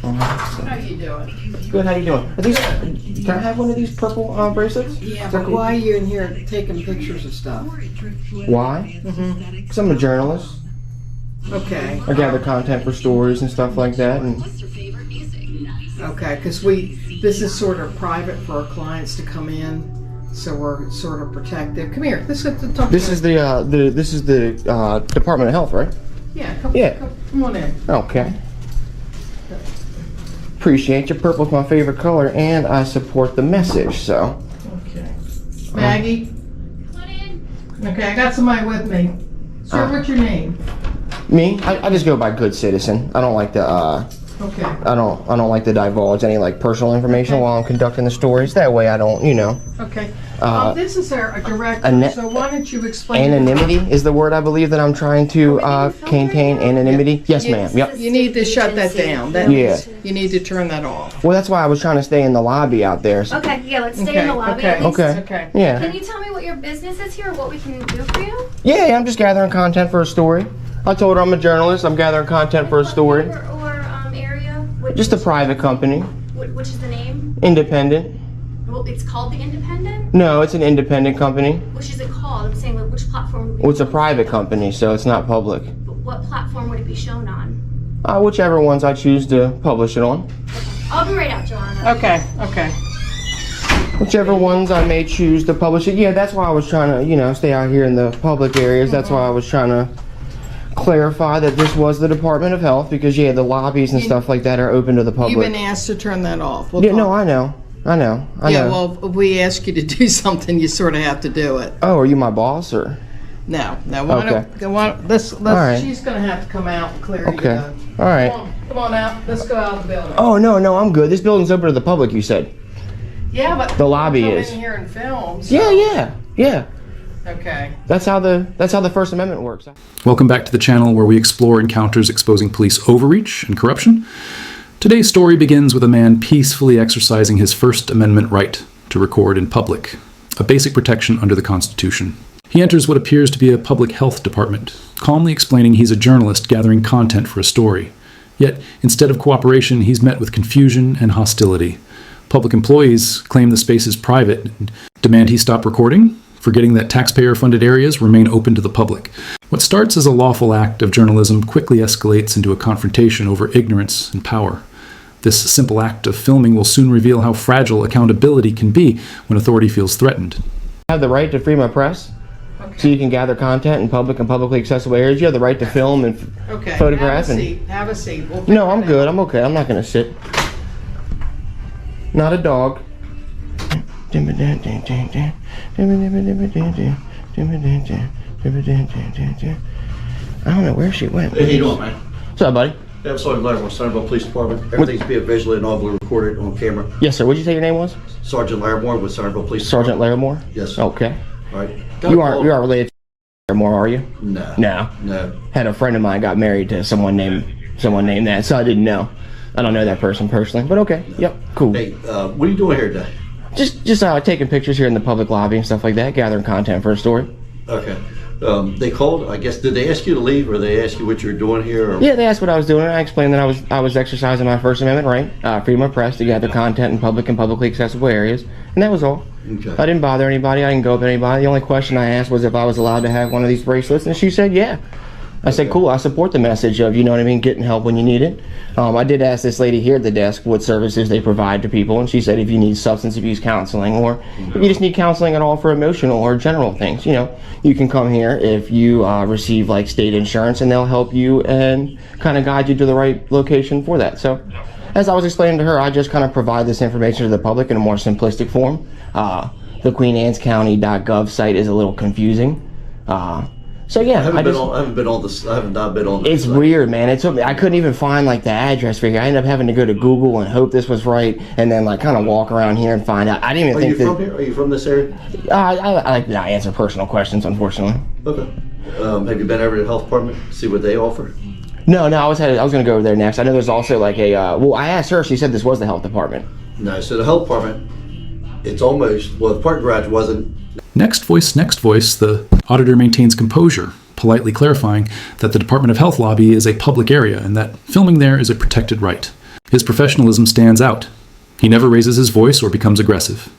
How you doing? Good, how you doing? Are these, can I have one of these purple bracelets? Yeah, but why are you in here taking pictures of stuff? Why? Because I'm a journalist. Okay. I gather content for stories and stuff like that. And Okay, because this is sort of private for our clients to come in, so we're sort of protective. Come here, let's get to talk. this is the Department of Health, right? Yeah, come on in. Okay. Appreciate you. Purple's my favorite color, and I support the message. So. Okay. Maggie. Okay, I got somebody with me. Sir, what's your name? Me? I just go by good citizen. I don't like to Okay. I don't like to divulge any like personal information while I'm conducting the stories. That way I don't, Okay. This is a director, so why don't you explain? Anonymity is the word I believe that I'm trying to contain. Anonymity. Yes, ma'am. Yep. You need to shut that down. That means you need to turn that off. Well, that's why I was trying to stay in the lobby out there. Okay, yeah, let's stay in the lobby Okay. at least. Okay. Yeah. Can you tell me what your business is here, or what we can do for you? Yeah, I'm just gathering content for a story. I told her I'm a journalist. I'm gathering content for a story. Or area? Just a private company. Which is the name? Independent. Well, it's called The Independent? No, it's an independent company. Which is it called? I'm saying, like, which platform would Well, it's a private company, so it's not public. But what platform would it be shown on? Whichever ones I choose to publish it on. Okay. I'll be right out, Joanna. Okay. Whichever ones I may choose to publish it. Yeah, that's why I was trying to, stay out here in the public areas. That's why I was trying to clarify that this was the Department of Health, because, the lobbies and stuff like that are open to the public. You've been asked to turn that off. Yeah, no, I know. Yeah, well, if we ask you to do something, you sort of have to do it. Oh, are you my boss, or? No. Let's right. She's going to have to come out and clear you. Okay. All right. Come on out. Let's go out of the building. Oh, no, I'm good. This building's open to the public, you said. Yeah, but the lobby come is. in here and film. So. Yeah. Okay. That's how the First Amendment works. Welcome back to the channel where we explore encounters exposing police overreach and corruption. Today's story begins with a man peacefully exercising his First Amendment right to record in public, a basic protection under the Constitution. He enters what appears to be a public health department, calmly explaining he's a journalist gathering content for a story. Yet, instead of cooperation, he's met with confusion and hostility. Public employees claim the space is private and demand he stop recording, forgetting that taxpayer-funded areas remain open to the public. What starts as a lawful act of journalism quickly escalates into a confrontation over ignorance and power. This simple act of filming will soon reveal how fragile accountability can be when authority feels threatened. I have the right to freedom of press, so you can gather content in public and publicly accessible areas. You have the right to film and photograph. Have a seat. No, I'm good. I'm okay. I'm not going to sit. Not a dog. I don't know where she went. Hey, how you doing, man? What's up, buddy? Yeah, I'm Sergeant Larimore, Centerville Police Department. Everything's being visually and audibly recorded on camera. Yes, sir. What did you say your name was? Sergeant Larimore with Centerville Police Sergeant Department. Larimore? Yes. Okay. All right. You are related to Larimore, are you? No. No. Had a friend of mine got married to someone named that, so I didn't know. I don't know that person personally, but okay. Yep. Cool. Hey, what are you doing here today? Just taking pictures here in the public lobby and stuff like that, gathering content for a story. Okay. They called, I guess, did they ask you to leave, or they asked you what you were doing here? Or? Yeah, they asked what I was doing, and I explained that I was exercising my First Amendment right, freedom of press, to gather content in public and publicly accessible areas, and that was all. Okay. I didn't bother anybody. I didn't go up to anybody. The only question I asked was if I was allowed to have one of these bracelets, and she said yeah. I said, cool, I support the message of, getting help when you need it. I did ask this lady here at the desk what services they provide to people, and she said if you need substance abuse counseling, or if you just need counseling at all for emotional or general things, you can come here if you receive like state insurance, and they'll help you and kind of guide you to the right location for that. So as I was explaining to her, I just kind of provide this information to the public in a more simplistic form. The QueenAnnesCounty.gov site is a little confusing. So yeah, I haven't been on this. It's weird, man. It took me. I couldn't even find like the address for here. I ended up having to go to Google and hope this was right, and then like kind of walk around here and find out. I didn't even think. Are you from here? Are you from this area? I like to answer personal questions, unfortunately. Okay. Have you been over to the health department? See what they offer? No. I was going to go over there next. I know there's also like a. Well, I asked her. She said this was the health department. No. So the health department, it's almost the parking garage wasn't. Next voice, the auditor maintains composure, politely clarifying that the Department of Health lobby is a public area and that filming there is a protected right. His professionalism stands out. He never raises his voice or becomes aggressive.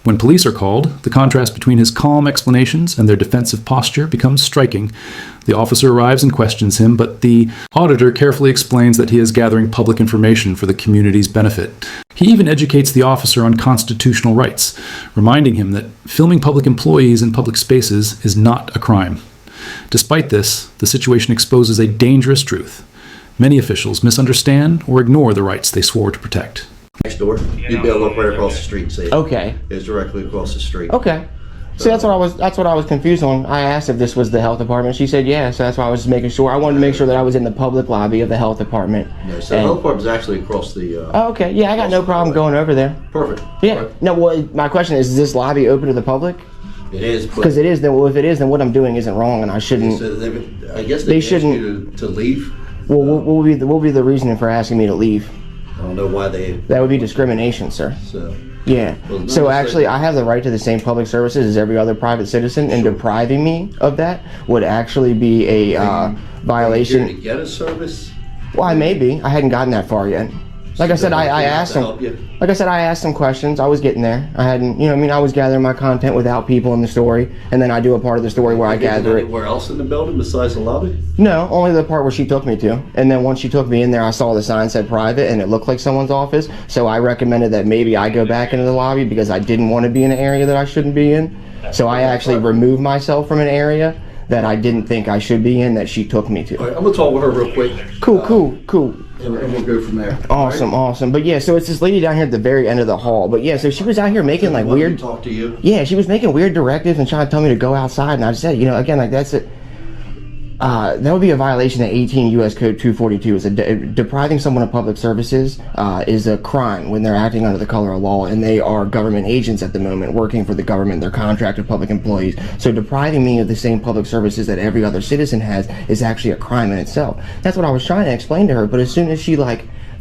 When police are called, the contrast between his calm explanations and their defensive posture becomes striking. The officer arrives and questions him, but the auditor carefully explains that he is gathering public information for the community's benefit. He even educates the officer on constitutional rights, reminding him that filming public employees in public spaces is not a crime. Despite this, the situation exposes a dangerous truth. Many officials misunderstand or ignore the rights they swore to protect. Next door, you'd be able to look right across the street and see it. Okay. It's directly across the street. Okay. See, that's what I was confused on. I asked if this was the health department. She said yes, so that's why I was just making sure. I wanted to make sure that I was in the public lobby of the health department. No, so the health department's actually across the... Oh, okay. Yeah, I got no problem going over there. Perfect. Yeah. No, well, my question is this lobby open to the public? It is. Because it is. Then, well, if it is, then what I'm doing isn't wrong, and I shouldn't. So I guess they shouldn't. ask you to leave. Well, what will be the reasoning for asking me to leave? I don't know why they... That would be discrimination, sir. So... Yeah. Well, So like I actually, said- I have the right to the same public services as every other private citizen, and depriving me of that would actually be a Here violation. to get a service? Well, I may be. I hadn't gotten that far yet. Like I said, I asked to him. help you. Like I said, I asked some questions. I was getting there. I hadn't, I was gathering my content without people in the story, and then I do a part of the story where I gather it. Anywhere else in the building besides the lobby? No, only the part where she took me to. And then once she took me in there, I saw the sign said private, and it looked like someone's office. So I recommended that maybe I go back into the lobby because I didn't want to be in an area that I shouldn't be in. So I actually removed myself from an area that I didn't think I should be in that she took me to. All right, I'm going to talk with her real quick. Cool. And we'll go from there. Awesome. But yeah, so it's this lady down here at the very end of the hall. But yeah, so she was out here making like Let me weird... talk to you. Yeah, she was making weird directives and trying to tell me to go outside, and I just said, again, like that's it. That would be a violation of 18 U.S. Code 242. It's depriving someone of public services is a crime when they're acting under the color of law, and they are government agents at the moment, working for the government. They're contracted public employees. So depriving me of the same public services that every other citizen has is actually a crime in itself. That's what I was trying to explain to her, but as soon as she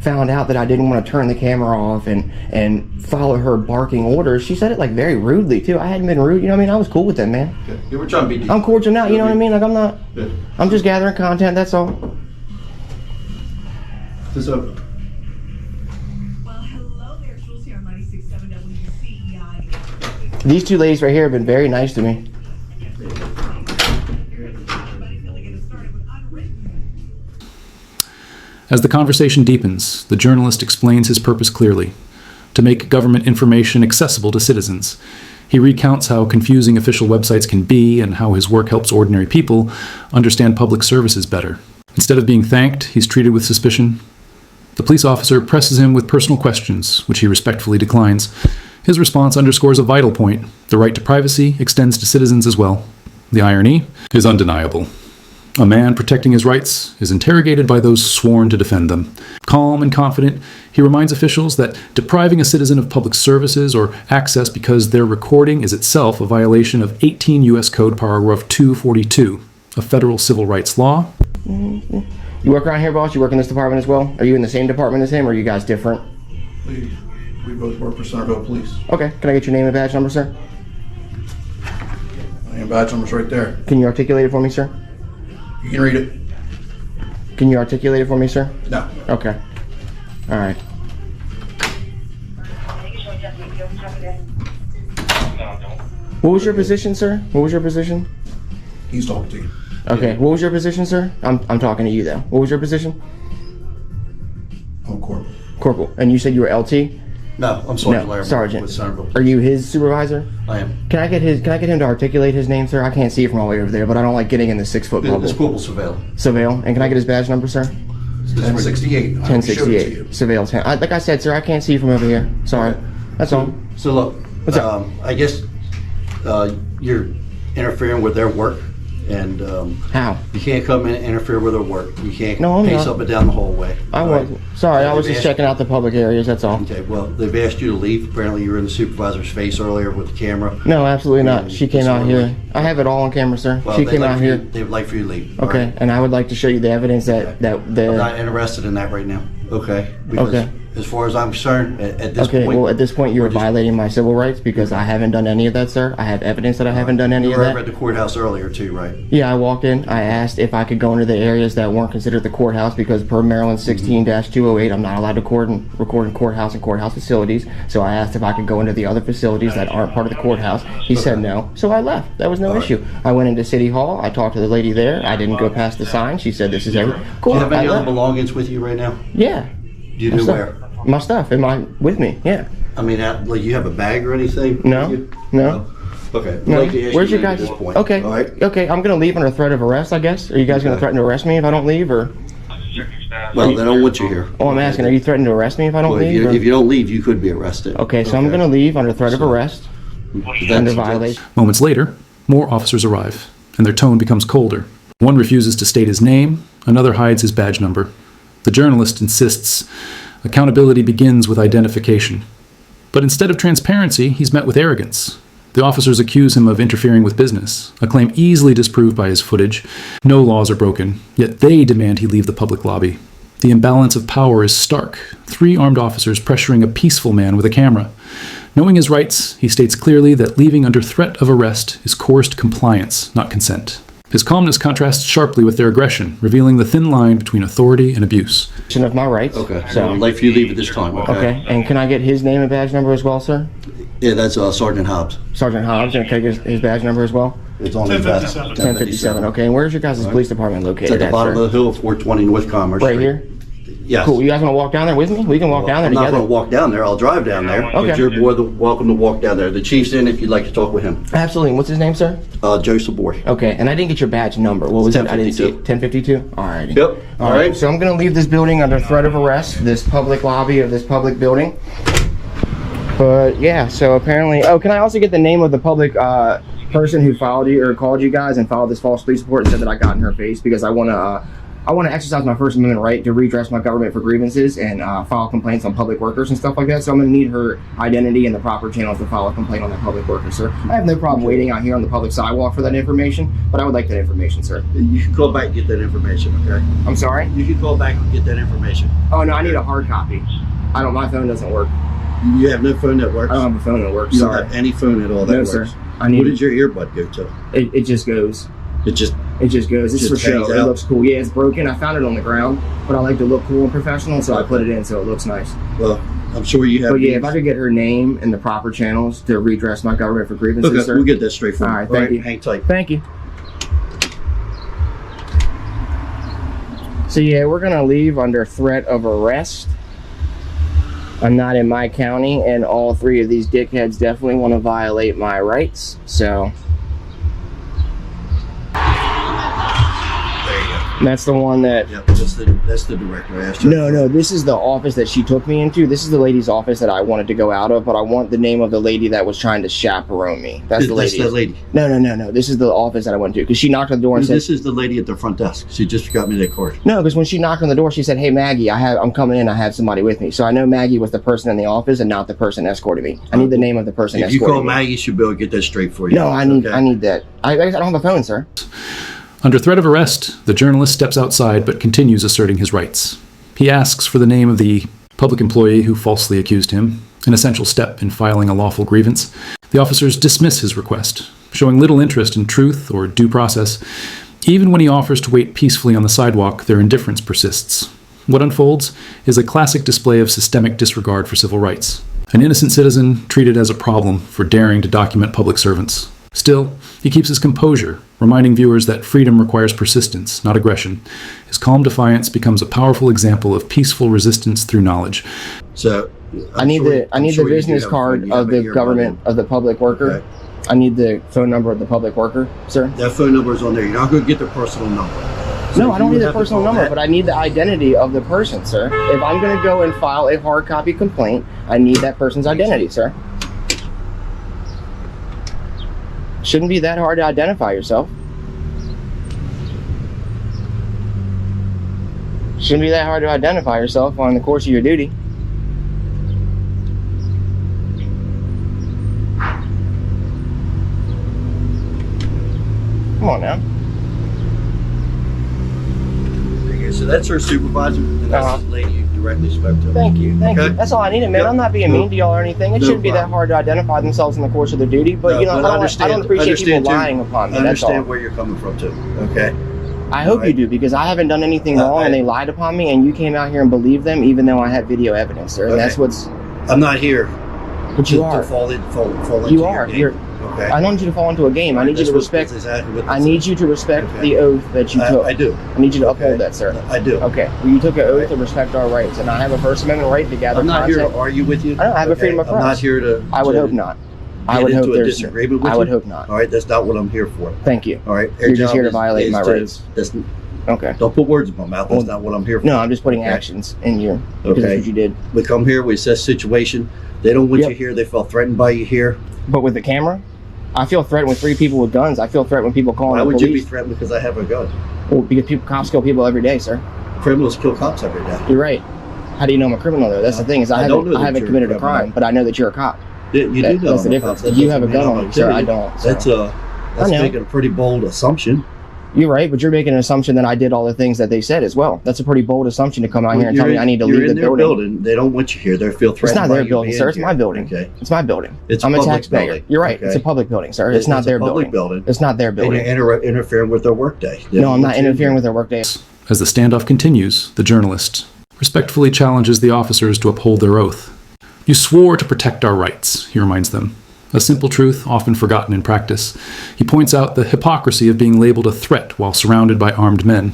found out that I didn't want to turn the camera off and follow her barking orders, she said it very rudely too. I hadn't been rude, I was cool with that, man. Okay. You were trying to be decent. I'm cordial now, you know what I mean? I'm not, Good. I'm just gathering content, that's all. This is open. Well, hello there, Jules here on 96.7 WCEI. These two ladies right here have been very nice to me. Everybody feeling get started with unwritten. As the conversation deepens, the journalist explains his purpose clearly: to make government information accessible to citizens. He recounts how confusing official websites can be and how his work helps ordinary people understand public services better. Instead of being thanked, he's treated with suspicion. The police officer presses him with personal questions, which he respectfully declines. His response underscores a vital point: the right to privacy extends to citizens as well. The irony is undeniable. A man protecting his rights is interrogated by those sworn to defend them. Calm and confident, he reminds officials that depriving a citizen of public services or access because their recording is itself a violation of 18 U.S. Code Paragraph 242, a federal civil rights law. You work around here, boss? You work in this department as well? Are you in the same department as him, or are you guys different? We both work for Centerville Police. Okay, can I get your name and badge number, sir? My badge number's right there. Can you articulate it for me, sir? You can read it. Can you articulate it for me, sir? No. Okay. All right. What was your position, sir? What was your position? He's talking to you. Okay, what was your position, sir? I'm talking to you, though. What was your position? I'm a corporal. Corporal. And you said you were LT? No, I'm Sergeant No, Larry Sergeant. with Centerville. Are you his supervisor? I am. Can I get him to articulate his name, sir? I can't see it from all the way over there, but I don't like getting in the 6-foot bubble. It's Corporal Surveil. Surveil. And can I get his badge number, sir? 1068. 1068. Surveil 10. Like I said, sir, I can't see you from over here. Sorry. That's all. So look, What's up? I guess you're interfering with their work, and How? you can't come in and interfere with their work. You can't No, I'm pace not. up and down the hallway. I All right? wasn't. Sorry, I was They've just asked- checking out the public areas, that's all. Okay, well, they've asked you to leave. Apparently, you were in the supervisor's face earlier with the camera. No, absolutely not. Yeah, She came out here. disorderly. I have it all on camera, sir. Well, She they'd came like out for you- here. They would like for you to leave. all Okay, right? and I would like to show you the evidence that I'm the... not interested in that right now. Okay? Because Okay. As far as I'm concerned, at this Okay, point. well, at this point, you're we're just- violating my civil rights because I haven't done any of that, sir. I have evidence that I haven't done any You of were over at that. the courthouse earlier too, right? Yeah, I walked in. I asked if I could go into the areas that weren't considered the courthouse because per Maryland 16-208, I'm not allowed to record in courthouse and courthouse facilities. So I asked if I could go into the other facilities that aren't part of the courthouse. He said no, so I left. That was no issue. I went into City Hall. I talked to the lady there. I didn't go past the sign. She said this is everything. Cool. Do you have I any other left. belongings with you right now? Yeah. You My do stuff. where? My stuff. Am I with me? Yeah. I mean, like you have a bag or anything? No. with you? No. Okay. I'd No. like to ask Where's you your maybe guys? at this point. Okay. All right. Okay. I'm gonna leave under threat of arrest, I guess. Are you guys gonna Okay. threaten to arrest me if I don't leave, or? Well, they don't want you here. Oh, I'm asking. Are you threatening to arrest me if I don't Well, if leave? you, or- if you don't leave, you could be arrested. Okay, so I'm gonna leave under threat of arrest, under violation. Moments later, more officers arrive, and their tone becomes colder. One refuses to state his name, another hides his badge number. The journalist insists accountability begins with identification. But instead of transparency, he's met with arrogance. The officers accuse him of interfering with business, a claim easily disproved by his footage. No laws are broken, yet they demand he leave the public lobby. The imbalance of power is stark. 3 armed officers pressuring a peaceful man with a camera. Knowing his rights, he states clearly that leaving under threat of arrest is coerced compliance, not consent. His calmness contrasts sharply with their aggression, revealing the thin line between authority and abuse. Of my rights. Okay. So. I'd like for you to leave at this time. Okay. Okay, and can I get his name and badge number as well, sir? Yeah, that's Sergeant Hobbs. Sergeant Hobbs, and take his badge number as well? It's on his vest. 1057. Okay, and where's your guys' police department It's located at the at, bottom sir? of the hill, 420 North Commerce Right Street. here? Yes. Cool. You guys want to walk down there with me? We can walk down there I'm not together. going to walk down there. I'll drive down there. Okay. But you're more than welcome to walk down there. The chief's in if you'd like to talk with him. Absolutely. What's his name, sir? Joseph Boy. Okay, and I didn't get your badge number. What was it? I didn't see it. 1052? Alrighty. Yep. All right. So I'm going to leave this building under threat of arrest, this public lobby of this public building. But yeah, so apparently, oh, can I also get the name of the public person who filed you or called you guys and filed this false police report and said that I got in her face because I want to exercise my First Amendment right to redress my government for grievances and file complaints on public workers and stuff like that. So I'm going to need her identity and the proper channels to file a complaint on that public worker, sir. I have no problem waiting out here on the public sidewalk for that information, but I would like that information, sir. You can call back and get that information, okay? I'm sorry? You can call back and get that information. Oh, no, I need a hard copy. My phone doesn't work. You have no phone that works? I don't have a phone that works, You don't sorry. have any phone at all that No, works? sir. What did your earbud go to? It just goes. It just... It just goes. It's for Just show. hangs It out? looks cool. Yeah, it's broken. I found it on the ground, but I like to look cool and professional, so I put it in so it looks nice. Well, I'm sure you have... But yeah, if I could get her name and the proper channels to redress my government for grievances, Okay, sir. we'll get that straight for you. All right, thank you. Hang tight. Thank you. So yeah, we're gonna leave under threat of arrest. I'm not in my county, and all 3 of these dickheads definitely want to violate my rights. So There you go. that's the one that. Yep, that's the director I asked you. No, this is the office that she took me into. This is the lady's office that I wanted to go out of, but I want the name of the lady that was trying to chaperone me. That's the lady. That's the lady. No. This is the office that I went to because she knocked on the door and said, This is the lady at the front desk. She just got me that card. no, because when she knocked on the door, she said, "Hey Maggie, I'm coming in. I have somebody with me." So I know Maggie was the person in the office and not the person escorting me. I need the name of the person If you escorting call me. Maggie, she'll be able to get that straight for you. No, I need Okay? that. I don't have a phone, sir. Under threat of arrest, the journalist steps outside but continues asserting his rights. He asks for the name of the public employee who falsely accused him, an essential step in filing a lawful grievance. The officers dismiss his request, showing little interest in truth or due process. Even when he offers to wait peacefully on the sidewalk, their indifference persists. What unfolds is a classic display of systemic disregard for civil rights. An innocent citizen treated as a problem for daring to document public servants. Still, he keeps his composure, reminding viewers that freedom requires persistence, not aggression. His calm defiance becomes a powerful example of peaceful resistance through knowledge. So I need the business card of the government of the public worker. Okay. I need the phone number of the public worker, sir. That phone number is on there. You're not going to get their personal number. So No, I don't you need the have to personal call number, that. but I need the identity of the person, sir. If I'm going to go and file a hard copy complaint, I need that person's identity, sir. Shouldn't be that hard to identify yourself. Shouldn't be that hard to identify yourself on the course of your duty. Come on now. Okay, so that's her supervisor, and that's Uh-huh. the lady directly spoke to. Thank you. Thank you. Okay. That's all I needed, man. Yeah. I'm not being mean to y'all or anything. It No shouldn't be that problem. hard to identify themselves in the course of their duty. But, you know, I don't appreciate people lying upon me. I That's all. understand where you're coming from, too. Okay? I hope you Alright. do, because I haven't done anything wrong and they lied upon me, and you came out here and believed them, even though I had video evidence, sir. And Okay. that's what's. I'm not here But you to are. fall into You your are. game. You're. Okay? I don't need you to fall into a game. I need you to respect. That's exactly what I this need is. you to respect Okay. the oath that you took. I do. I need you to uphold Okay. that, sir. I do. Okay. Well, you took an oath to respect our rights, and I have a First Amendment right to gather I'm not content. here to argue with you. I don't have a freedom of I'm not press. here to. I would to hope not. I get would hope into a there's. disagreement with I would you. hope not. All right, that's not what I'm here for. Thank you. All right, You're just here to violate my rights. Don't put words in my mouth. That's not what I'm here for. No, I'm just putting Okay. actions in you because Okay. that's what you did. We come here, we assess situation. They don't want Yep. you here. They felt threatened by you here. But with the camera, I feel threatened with 3 people with guns. I feel threatened when people calling Why the would police. you be threatened because I have a gun? Well, because cops kill people every day, sir. Criminals kill cops every day. You're right. How do you know I'm a criminal, though? That's the thing is I don't know that haven't you're a committed a criminal. crime, but I know that you're a cop. You do know That's the I'm a cop. difference. That You have a doesn't gun mean on I'm you, sir. I activity. don't. So. That's I know. making a pretty bold assumption. You're right, but you're making an assumption that I did all the things that they said as well. That's a pretty bold assumption to come out here and tell me I need to You're leave in the their building. They don't want you here. They feel It's threatened. not by their you building, being sir. It's here. my building. Okay. It's my building. It's I'm a public taxpayer. building. You're right. Okay. It's a public building, sir. It's not a their public building. building. It's not their And building. you're interfering with their workday. They No, don't I'm not want you interfering here. with their workday. As the standoff continues, the journalist respectfully challenges the officers to uphold their oath. You swore to protect our rights, he reminds them. A simple truth often forgotten in practice. He points out the hypocrisy of being labeled a threat while surrounded by armed men.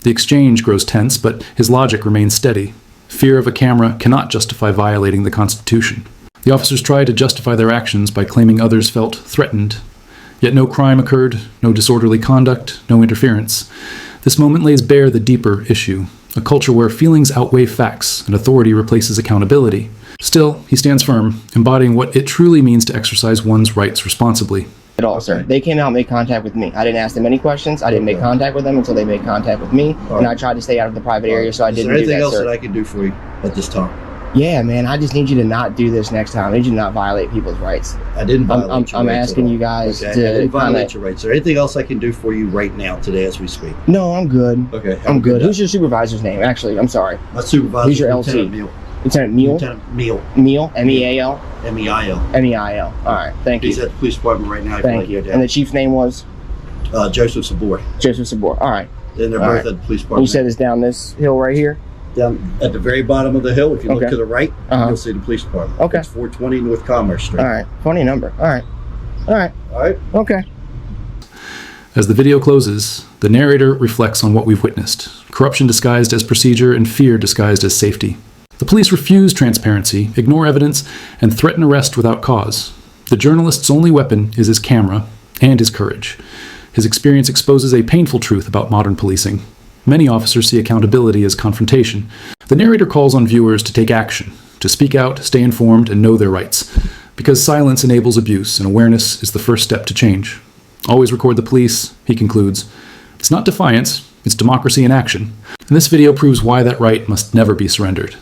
The exchange grows tense, but his logic remains steady. Fear of a camera cannot justify violating the Constitution. The officers try to justify their actions by claiming others felt threatened. Yet no crime occurred, no disorderly conduct, no interference. This moment lays bare the deeper issue, a culture where feelings outweigh facts and authority replaces accountability. Still, he stands firm, embodying what it truly means to exercise one's rights responsibly. At all, sir. They came out and made contact with me. I didn't ask them any questions. I didn't make contact with them until they made contact with me. And I tried to stay out of the private area, so I Is didn't there do anything that, else sir. that I can do for you at this time? Yeah, man. I just need you to not do this next time. I need you to not violate people's rights. I didn't violate your I'm rights asking at all. you guys Okay? to I didn't violate kinda- your rights. Is there anything else I can do for you right now, today, as we speak? No, I'm good. Okay. have I'm a good. day. Who's your supervisor's name? Actually, I'm sorry. My supervisor? Who's your LT? Lieutenant Meal. Lieutenant Meal? Lieutenant Meal. Meal? M-E-A-L? M-E-I-L. M-E-I-L. All right. Thank He's you. at the police department right now. Thank you. And the chief's name was? Joseph Sabor. Joseph Sabor. All right. And they're All both right. at the police And department. you said it's down this hill right here? Down at the very bottom of the hill, if you look Okay. to the right, Uh-huh. you'll see the police department. Okay. It's 420 North Commerce Street. All right. Funny number. All right. All right. All right. Okay. As the video closes, the narrator reflects on what we've witnessed: corruption disguised as procedure and fear disguised as safety. The police refuse transparency, ignore evidence, and threaten arrest without cause. The journalist's only weapon is his camera and his courage. His experience exposes a painful truth about modern policing. Many officers see accountability as confrontation. The narrator calls on viewers to take action, to speak out, stay informed, and know their rights. Because silence enables abuse, and awareness is the first step to change. Always record the police, he concludes. It's not defiance, it's democracy in action. And this video proves why that right must never be surrendered.